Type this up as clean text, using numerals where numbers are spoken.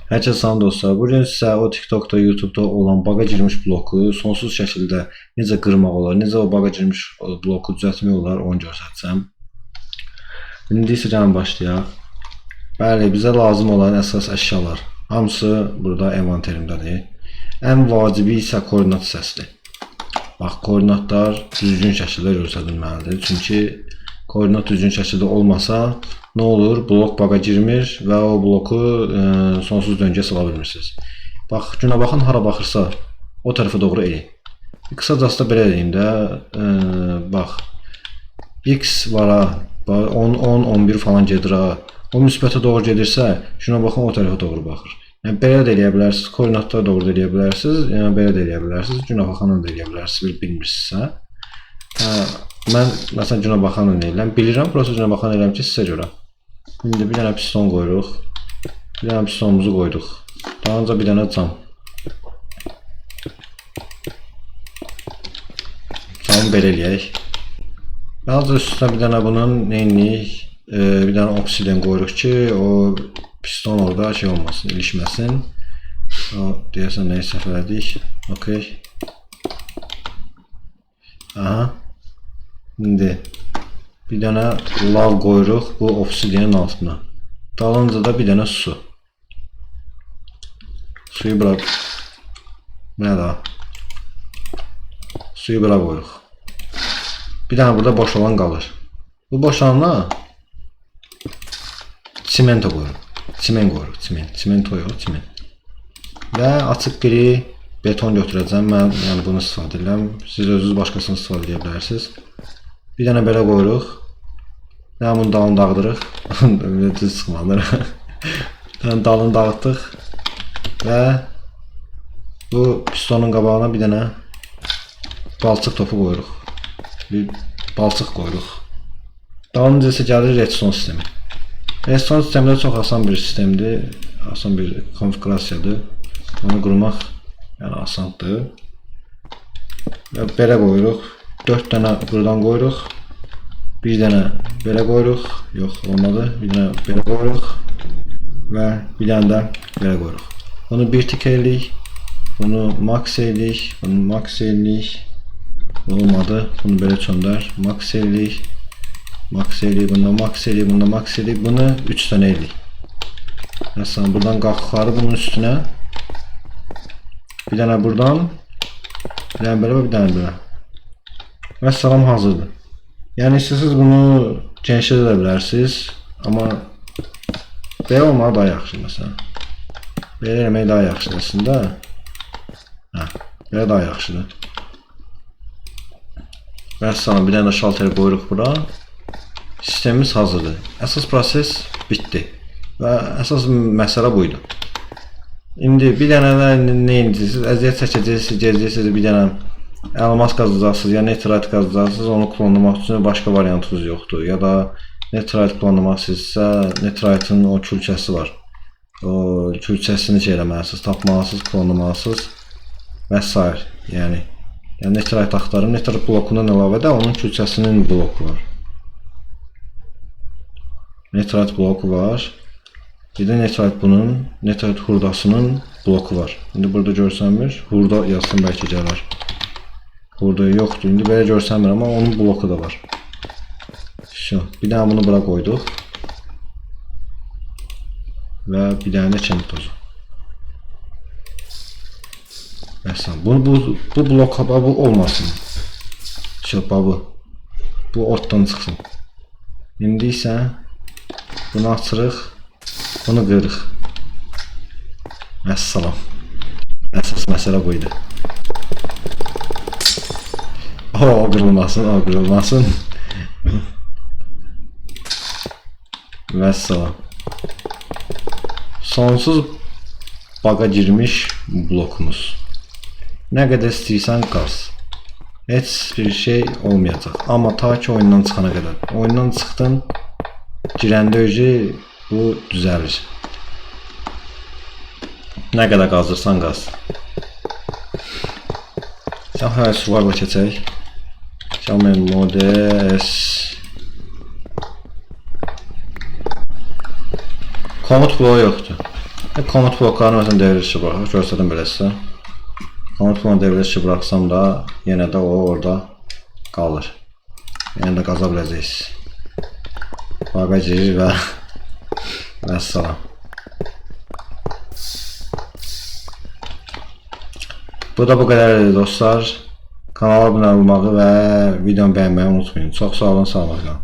Herkese salam dostlar. Bugün sizə o TikTokda, YouTube'da olan baga girmiş bloku sonsuz şəkildə necə qırmaq olar, necə o baga girmiş bloku düzəltmək olar, onu göstərəcəm. İndi isə gəlin başlayaq. Bəli, bizə lazım olan əsas əşyalar hamısı burada envanterimdədir. Ən vacibi isə koordinat hissəsidir. Bax, koordinatlar düzgün şəkildə göstərilməlidir. Çünki koordinat düzgün şəkildə olmasa, nə olur? Blok baga girmir və o bloku sonsuz döngüyə sala bilmirsiniz. Bax, günə baxın, hara baxırsa o tərəfə doğru eyin. Qısacası da belə deyim də, bax, X vara, 10, 10, 11 falan gedir ha. O müsbətə doğru gedirsə, şuna baxın, o tərəfə doğru baxır. Yəni, belə də eləyə bilərsiniz, koordinatlara doğru da eləyə bilərsiniz, yəni belə də eləyə bilərsiniz, günə baxanla da eləyə bilərsiniz, bilmirsinizsə. Mən, məsələn, günə baxanla eləyirəm, bilirəm, burası günə baxan eləyəm ki, sizə görə. İndi bir dənə piston qoyuruq, bir dənə pistonumuzu qoyduq, daha önce bir dənə cam. Camı belə eləyək. Yalnız üstüne bir dənə bunun neyinlik, bir dənə obsidian qoyuruq ki, o piston orada şey olmasın, ilişməsin. Deyəsən nəyi səhv elədik. Okey. Aha. İndi bir dənə lav qoyuruq bu obsidianın altına. Dalınca da bir dənə su. Suyu bura, nə da? Suyu bura qoyuruq. Bir dənə burada boş olan qalır. Bu boş olana çimento qoyuruq. Çiment qoyuruq, çimento yox, çiment. Və açıq gri beton götürəcəm. Mən yəni bunu istifadə edirəm. Siz özünüz başqasını istifadə edə bilərsiniz. Bir dənə belə qoyuruq. Və bunun dalını dağıdırıq. Düz çıxmadır. Dalını dağıtdıq. Və bu pistonun qabağına bir dənə balçıq topu qoyuruq. Bir balçıq qoyuruq. Dalınca isə gəlir redstone sistemi. Redstone sistemi də çox asan bir sistemdir. Asan bir konfigurasiyadır. Onu qurmaq yəni asandır. Və belə qoyuruq. 4 dənə buradan qoyuruq. Bir dənə belə qoyuruq. Yox, olmadı. Bir dənə belə qoyuruq. Və bir dənə də belə qoyuruq. Bunu bir tik elədik. Bunu max elədik. Bunu max elədik. Olmadı. Bunu belə çöndər. Max elədik. Max elədik. Bunda max elədik. Bunda max elədik. Bunu 3 dənə elədik. Məsələn, buradan qalxıqları bunun üstünə. Bir dənə buradan. Bir dənə belə və bir dənə belə. Məsələn, hazırdır. Yəni, siz bunu genişlədə bilərsiniz. Amma belə olmağı daha yaxşı, məsələn. Belə eləmək daha yaxşıdır əslində. Belə daha yaxşıdır. Məsələn, bir dənə də şalteri qoyuruq bura. Sistemimiz hazırdır. Əsas proses bitdi. Və əsas məsələ buydu. İndi bir dənə də nə edəcəksiniz? Əziyyət çəkəcəksiniz, gezəcəksiniz, bir dənə elmas qazacaqsınız, ya netherite qazacaqsınız, onu klonlamaq üçün başqa variantınız yoxdur. Ya da netherite klonlamaq istəyirsinizsə, netherite'ın o külçəsi var. O külçəsini şey eləməlisiniz, tapmalısınız, klonlamalısınız və s. Yəni netherite axtarım, netherite blokundan əlavə də onun külçəsinin bloku var. Netherite bloku var. Bir də netherite bunun, netherite hurdasının bloku var. İndi burada görsənmir. Hurda yazsın bəlkə gələr. Hurda yoxdur. İndi belə görsənmir, amma onun bloku da var. Bir dənə bunu bura qoyduq. Və bir dənə də kemik tozu. Məsələn, bu blok bu olmasın. Bu otdan çıxsın. İndi isə bunu açırıq. Bunu qırıq. Əssalam. Əsas məsələ buydu. O qırılmasın, o qırılmasın. Vəssalam. Sonsuz baga girmiş blokumuz. Nə qədər istəyirsən qaz. Heç bir şey olmayacaq. Amma ta ki oyundan çıxana qədər. Oyundan çıxdın, girəndə özü bu düzəlir. Nə qədər qazdırsan qaz. Sən hələ survival keçək. Gəlməyən modes. Komut bloğu yoxdur. Komut bloklarını özün devre dışı bırakır. Görsədim belə sizə. Komut blokunu devre dışı bıraksam da yenə də o orada qalır. Yenə də qaza biləcəksiniz. Baqa girir və vəssalam. Bu da bu qədər dostlar. Kanala abunə olmağı və videomu bəyənməyi unutmayın. Çox sağ olun, sağ olun.